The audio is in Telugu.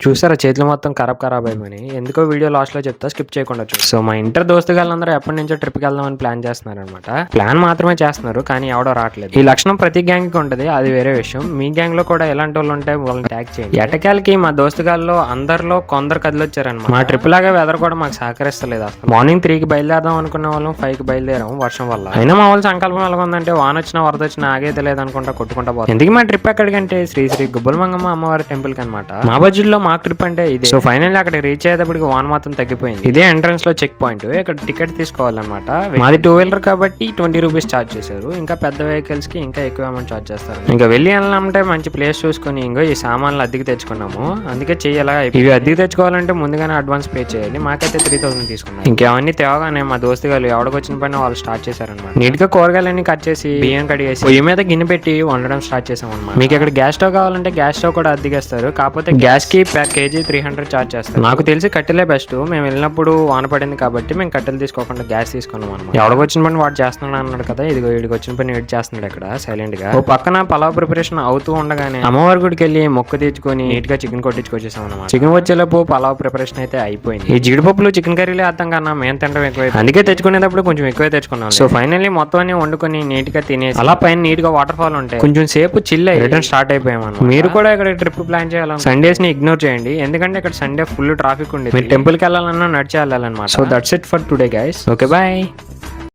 చూసారా చేతులు మొత్తం ఖరాబ్ అయిపోయి. ఎందుకో వీడియో లాస్ట్ లో చెప్తా, స్కిప్ చేయకుండా చూడు. సో మా ఇంటర్ దోస్తుగాళ్ళందరూ ఎప్పటి నుంచో ట్రిప్కి వెళ్దామని ప్లాన్ చేస్తున్నారు అనమాట. ప్లాన్ మాత్రమే చేస్తున్నారు, కానీ ఎవడో రావట్లేదు. ఈ లక్షణం ప్రతి గ్యాంగ్ కి ఉంటది, అది వేరే విషయం. మీ గ్యాంగ్ లో కూడా ఎలాంటి వాళ్ళు ఉంటే వాళ్ళని ట్యాగ్ చేయండి. ఎటకాలకి మా దోస్తుగాల్లో అందరిలో కొందరు కదిలొచ్చారనమాట. మా ట్రిప్ లాగా వెదర్ కూడా మాకు సహకరిస్తలేదు అసలు. మార్నింగ్ 3కి బయలుదేరదాం అనుకున్న వాళ్ళం 5కి బయలుదేరాం వర్షం వల్ల. అయినా మా వాళ్ళ సంకల్పం ఎలా ఉందంటే వాన వచ్చినా వరద వచ్చినా ఆగేది లేదనుకుంటా కొట్టుకుంటా పోతుంది. ఎందుకు మా ట్రిప్ ఎక్కడికంటే శ్రీ గుబ్బలమంగమ్మ అమ్మవారి టెంపుల్ కి అనమాట. మా బడ్జెట్ లో మా ట్రిప్ అంటే ఇదే. సో ఫైనల్ అక్కడ రీచ్ అయ్యేటప్పటికి వాన మాత్రం తగ్గిపోయింది. ఇదే ఎంట్రన్స్ లో చెక్ పాయింట్. ఇక్కడ టికెట్ తీసుకోవాలన్నమాట. మాది 2 వీలర్ కాబట్టి 20 రూపీస్ ఛార్జ్ చేశారు. ఇంకా పెద్ద వెహికల్స్ కి ఇంకా ఎక్కువ అమౌంట్ ఛార్జ్ చేస్తారు. ఇంకా వెళ్ళి వెళ్ళాలంటే మంచి ప్లేస్ చూసుకుని ఇంకో ఈ సామాన్లు అద్దెకి తెచ్చుకున్నాము. అందుకే చెయ్యాలా, ఇవి అద్దెకి తెచ్చుకోవాలంటే ముందుగానే అడ్వాన్స్ పే చేయాలి. మాకైతే 3000 తీసుకున్నాం. ఇంకేమన్నీ తేవగానే మా దోస్తు గారు ఎవడికొచ్చిన పని వాళ్ళు స్టార్ట్ చేశారనమాట. నీట్ గా కూరగాయలన్నీ కట్ చేసి బియ్యం కడిగేసి పొయ్యి మీద గిన్నె పెట్టి వండడం స్టార్ట్ చేసాం అనమాట. మీకు ఇక్కడ గ్యాస్ స్టవ్ కావాలంటే గ్యాస్ స్టవ్ కూడా అద్దెకేస్తారు. కాకపోతే గ్యాస్ కి కేజీ 300 ఛార్జ్ చేస్తారు. నాకు తెలిసి కట్టెలే బెస్ట్. మేము వెళ్ళినప్పుడు వాన పడింది కాబట్టి మేము కట్టెలు తీసుకోకుండా గ్యాస్ తీసుకున్నాం అనమాట. ఎవడికి వచ్చిన పని వాడు చేస్తున్నాడు అన్నాడు కదా, ఇదిగో వీడికి వచ్చిన పని వెయిట్ చేస్తున్నాడు ఇక్కడ సైలెంట్ గా. ఓ పక్కన పలావ్ ప్రిపరేషన్ అవుతూ ఉండగానే అమ్మవారి గుడికి వెళ్ళి మొక్క తెచ్చుకొని నీట్ గా చికెన్ కొట్టించుకొచ్చేసాం అనమాట. చికెన్ వచ్చేలోపు పలావ్ ప్రిపరేషన్ అయితే అయిపోయింది. ఈ జీడిపప్పులు చికెన్ కర్రీలే అర్థం కన్నా మేము తినడం ఎక్కువ, అందుకే తెచ్చుకునేటప్పుడు కొంచెం ఎక్కువే తెచ్చుకున్నాం. సో ఫైనల్లీ మొత్తం అన్ని వండుకొని నీట్ గా తినేసి అలా పైన నీట్ గా వాటర్ ఫాల్ ఉంటాయి కొంచెం సేపు చిల్ అయ్యి రిటర్న్ స్టార్ట్ అయిపోయాం అన్నమాట. మీరు కూడా ఇక్కడ ట్రిప్ ప్లాన్ చేయాలి, సండేస్ ని ఇగ్నోర్ చేయండి. ఎందుకంటే ఇక్కడ సండే ఫుల్ ట్రాఫిక్ ఉంది. మీరు టెంపుల్ కి వెళ్ళాలన్నా నడిచి వెళ్ళాలన్నమాట. So that's it for today guys. Okay bye.